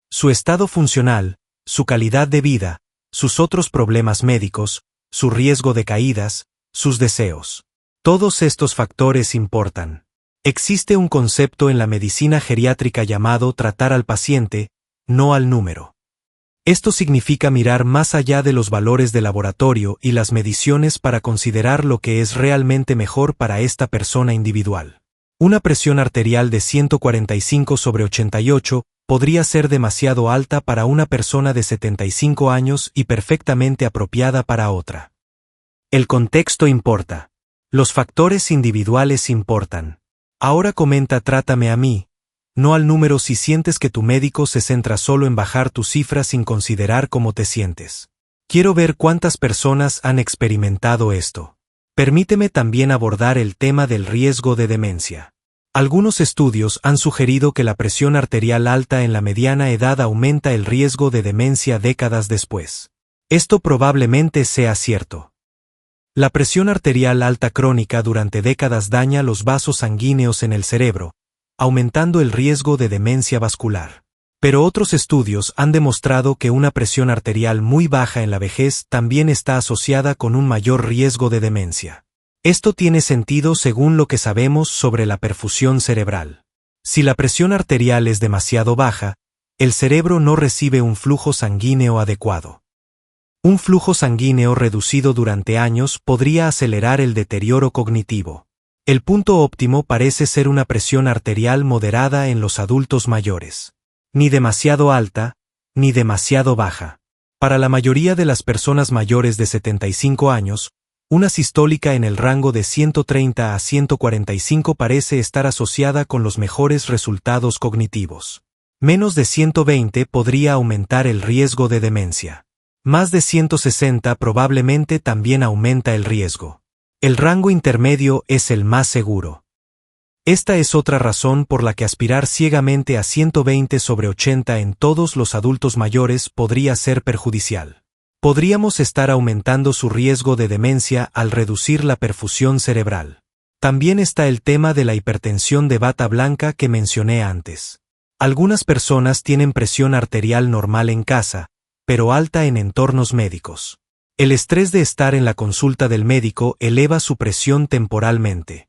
Su estado funcional, su calidad de vida, sus otros problemas médicos, su riesgo de caídas, sus deseos. Todos estos factores importan. Existe un concepto en la medicina geriátrica llamado tratar al paciente, no al número. Esto significa mirar más allá de los valores de laboratorio y las mediciones para considerar lo que es realmente mejor para esta persona individual. Una presión arterial de 145/88 podría ser demasiado alta para una persona de 75 años y perfectamente apropiada para otra. El contexto importa. Los factores individuales importan. Ahora comenta trátame a mí, no al número si sientes que tu médico se centra solo en bajar tu cifra sin considerar cómo te sientes. Quiero ver cuántas personas han experimentado esto. Permíteme también abordar el tema del riesgo de demencia. Algunos estudios han sugerido que la presión arterial alta en la mediana edad aumenta el riesgo de demencia décadas después. Esto probablemente sea cierto. La presión arterial alta crónica durante décadas daña los vasos sanguíneos en el cerebro, aumentando el riesgo de demencia vascular. Pero otros estudios han demostrado que una presión arterial muy baja en la vejez también está asociada con un mayor riesgo de demencia. Esto tiene sentido según lo que sabemos sobre la perfusión cerebral. Si la presión arterial es demasiado baja, el cerebro no recibe un flujo sanguíneo adecuado. Un flujo sanguíneo reducido durante años podría acelerar el deterioro cognitivo. El punto óptimo parece ser una presión arterial moderada en los adultos mayores. Ni demasiado alta, ni demasiado baja. Para la mayoría de las personas mayores de 75 años, una sistólica en el rango de 130 a 145 parece estar asociada con los mejores resultados cognitivos. Menos de 120 podría aumentar el riesgo de demencia. Más de 160 probablemente también aumenta el riesgo. El rango intermedio es el más seguro. Esta es otra razón por la que aspirar ciegamente a 120/80 en todos los adultos mayores podría ser perjudicial. Podríamos estar aumentando su riesgo de demencia al reducir la perfusión cerebral. También está el tema de la hipertensión de bata blanca que mencioné antes. Algunas personas tienen presión arterial normal en casa, pero alta en entornos médicos. El estrés de estar en la consulta del médico eleva su presión temporalmente.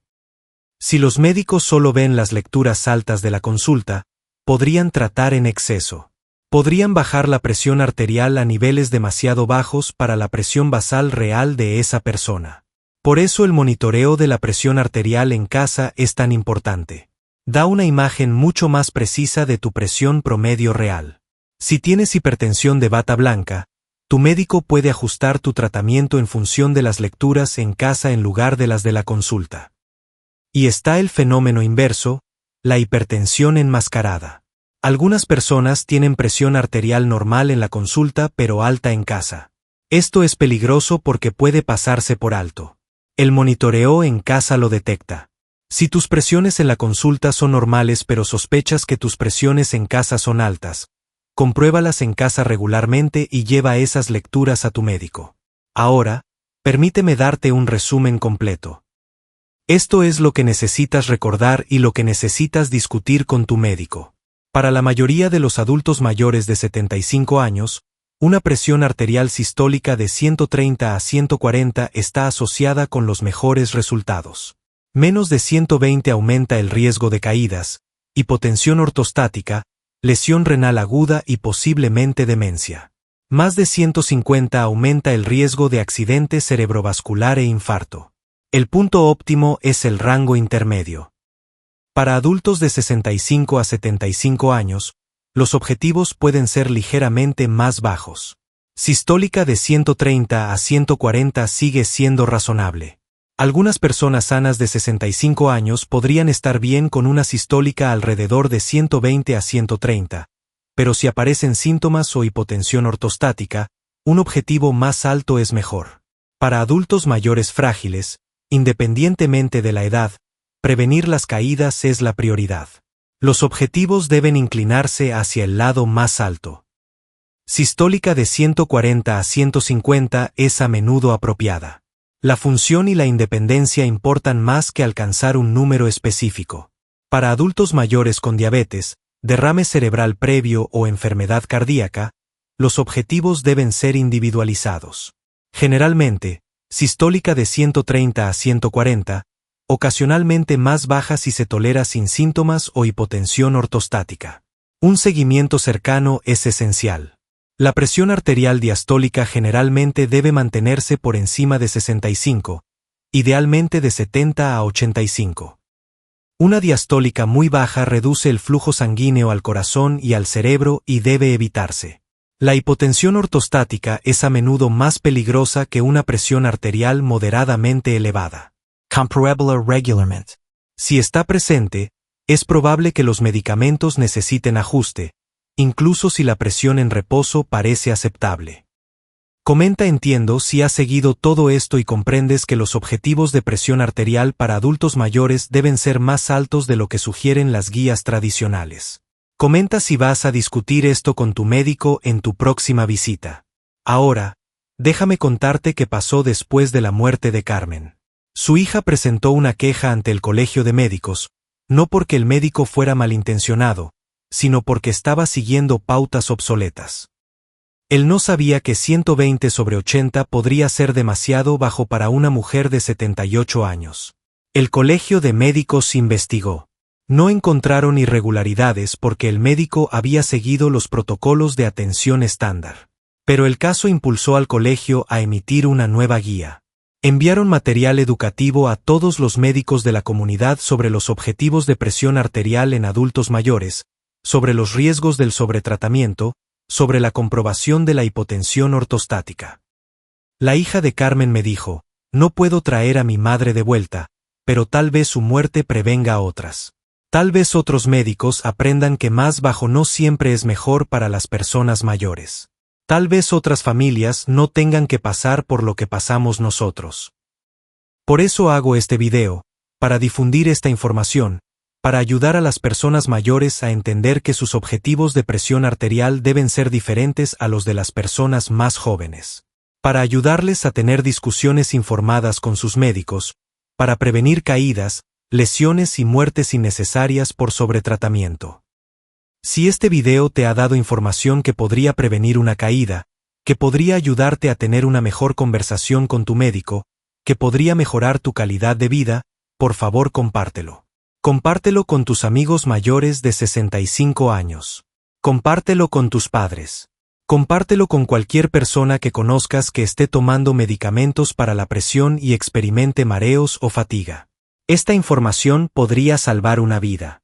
Si los médicos solo ven las lecturas altas de la consulta, podrían tratar en exceso. Podrían bajar la presión arterial a niveles demasiado bajos para la presión basal real de esa persona. Por eso el monitoreo de la presión arterial en casa es tan importante. Da una imagen mucho más precisa de tu presión promedio real. Si tienes hipertensión de bata blanca, tu médico puede ajustar tu tratamiento en función de las lecturas en casa en lugar de las de la consulta. Y está el fenómeno inverso, la hipertensión enmascarada. Algunas personas tienen presión arterial normal en la consulta pero alta en casa. Esto es peligroso porque puede pasarse por alto. El monitoreo en casa lo detecta. Si tus presiones en la consulta son normales pero sospechas que tus presiones en casa son altas, compruébalas en casa regularmente y lleva esas lecturas a tu médico. Ahora, permíteme darte un resumen completo. Esto es lo que necesitas recordar y lo que necesitas discutir con tu médico. Para la mayoría de los adultos mayores de 75 años, una presión arterial sistólica de 130 a 140 está asociada con los mejores resultados. Menos de 120 aumenta el riesgo de caídas, hipotensión ortostática, lesión renal aguda y posiblemente demencia. Más de 150 aumenta el riesgo de accidente cerebrovascular e infarto. El punto óptimo es el rango intermedio. Para adultos de 65 a 75 años, los objetivos pueden ser ligeramente más bajos. Sistólica de 130 a 140 sigue siendo razonable. Algunas personas sanas de 65 años podrían estar bien con una sistólica alrededor de 120 a 130, pero si aparecen síntomas o hipotensión ortostática, un objetivo más alto es mejor. Para adultos mayores frágiles, independientemente de la edad, prevenir las caídas es la prioridad. Los objetivos deben inclinarse hacia el lado más alto. Sistólica de 140 a 150 es a menudo apropiada. La función y la independencia importan más que alcanzar un número específico. Para adultos mayores con diabetes, derrame cerebral previo o enfermedad cardíaca, los objetivos deben ser individualizados. Generalmente, sistólica de 130 a 140, ocasionalmente más baja si se tolera sin síntomas o hipotensión ortostática. Un seguimiento cercano es esencial. La presión arterial diastólica generalmente debe mantenerse por encima de 65, idealmente de 70 a 85. Una diastólica muy baja reduce el flujo sanguíneo al corazón y al cerebro y debe evitarse. La hipotensión ortostática es a menudo más peligrosa que una presión arterial moderadamente elevada. Comparable regularmente. Si está presente, es probable que los medicamentos necesiten ajuste, incluso si la presión en reposo parece aceptable. Comenta entiendo si has seguido todo esto y comprendes que los objetivos de presión arterial para adultos mayores deben ser más altos de lo que sugieren las guías tradicionales. Comenta si vas a discutir esto con tu médico en tu próxima visita. Ahora, déjame contarte qué pasó después de la muerte de Carmen. Su hija presentó una queja ante el colegio de médicos, no porque el médico fuera malintencionado, sino porque estaba siguiendo pautas obsoletas. Él no sabía que 120/80 podría ser demasiado bajo para una mujer de 78 años. El colegio de médicos investigó. No encontraron irregularidades porque el médico había seguido los protocolos de atención estándar. Pero el caso impulsó al colegio a emitir una nueva guía. Enviaron material educativo a todos los médicos de la comunidad sobre los objetivos de presión arterial en adultos mayores, sobre los riesgos del sobretratamiento, sobre la comprobación de la hipotensión ortostática. La hija de Carmen me dijo, no puedo traer a mi madre de vuelta, pero tal vez su muerte prevenga a otras. Tal vez otros médicos aprendan que más bajo no siempre es mejor para las personas mayores. Tal vez otras familias no tengan que pasar por lo que pasamos nosotros. Por eso hago este video, para difundir esta información, para ayudar a las personas mayores a entender que sus objetivos de presión arterial deben ser diferentes a los de las personas más jóvenes. Para ayudarles a tener discusiones informadas con sus médicos, para prevenir caídas, lesiones y muertes innecesarias por sobretratamiento. Si este video te ha dado información que podría prevenir una caída, que podría ayudarte a tener una mejor conversación con tu médico, que podría mejorar tu calidad de vida, por favor compártelo. Compártelo con tus amigos mayores de 65 años. Compártelo con tus padres. Compártelo con cualquier persona que conozcas que esté tomando medicamentos para la presión y experimente mareos o fatiga. Esta información podría salvar una vida.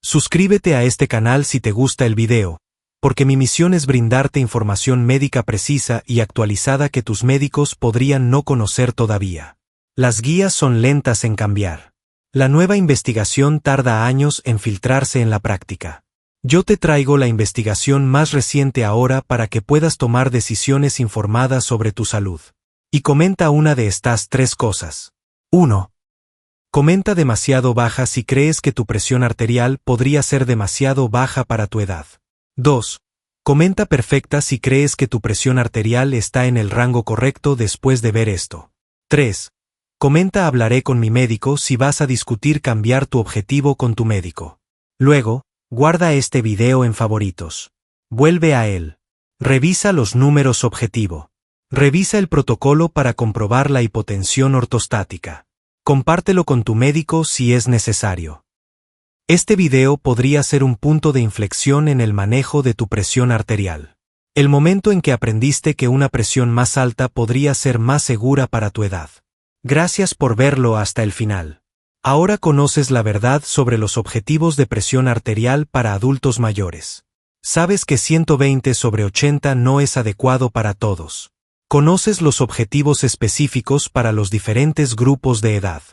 Suscríbete a este canal si te gusta el video, porque mi misión es brindarte información médica precisa y actualizada que tus médicos podrían no conocer todavía. Las guías son lentas en cambiar. La nueva investigación tarda años en filtrarse en la práctica. Yo te traigo la investigación más reciente ahora para que puedas tomar decisiones informadas sobre tu salud. Y comenta una de estas 3 cosas. 1. Comenta demasiado baja si crees que tu presión arterial podría ser demasiado baja para tu edad. 2. Comenta perfecta si crees que tu presión arterial está en el rango correcto después de ver esto. 3. Comenta hablaré con mi médico si vas a discutir cambiar tu objetivo con tu médico. Luego, guarda este video en favoritos. Vuelve a él. Revisa los números objetivo. Revisa el protocolo para comprobar la hipotensión ortostática. Compártelo con tu médico si es necesario. Este video podría ser un punto de inflexión en el manejo de tu presión arterial. El momento en que aprendiste que una presión más alta podría ser más segura para tu edad. Gracias por verlo hasta el final. Ahora conoces la verdad sobre los objetivos de presión arterial para adultos mayores. Sabes que 120/80 no es adecuado para todos. Conoces los objetivos específicos para los diferentes grupos de edad.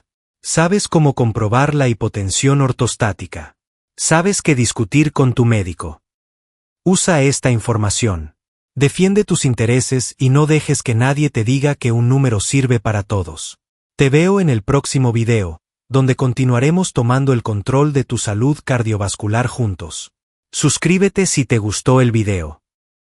Sabes cómo comprobar la hipotensión ortostática. Sabes qué discutir con tu médico. Usa esta información. Defiende tus intereses y no dejes que nadie te diga que un número sirve para todos. Te veo en el próximo video, donde continuaremos tomando el control de tu salud cardiovascular juntos. Suscríbete si te gustó el video.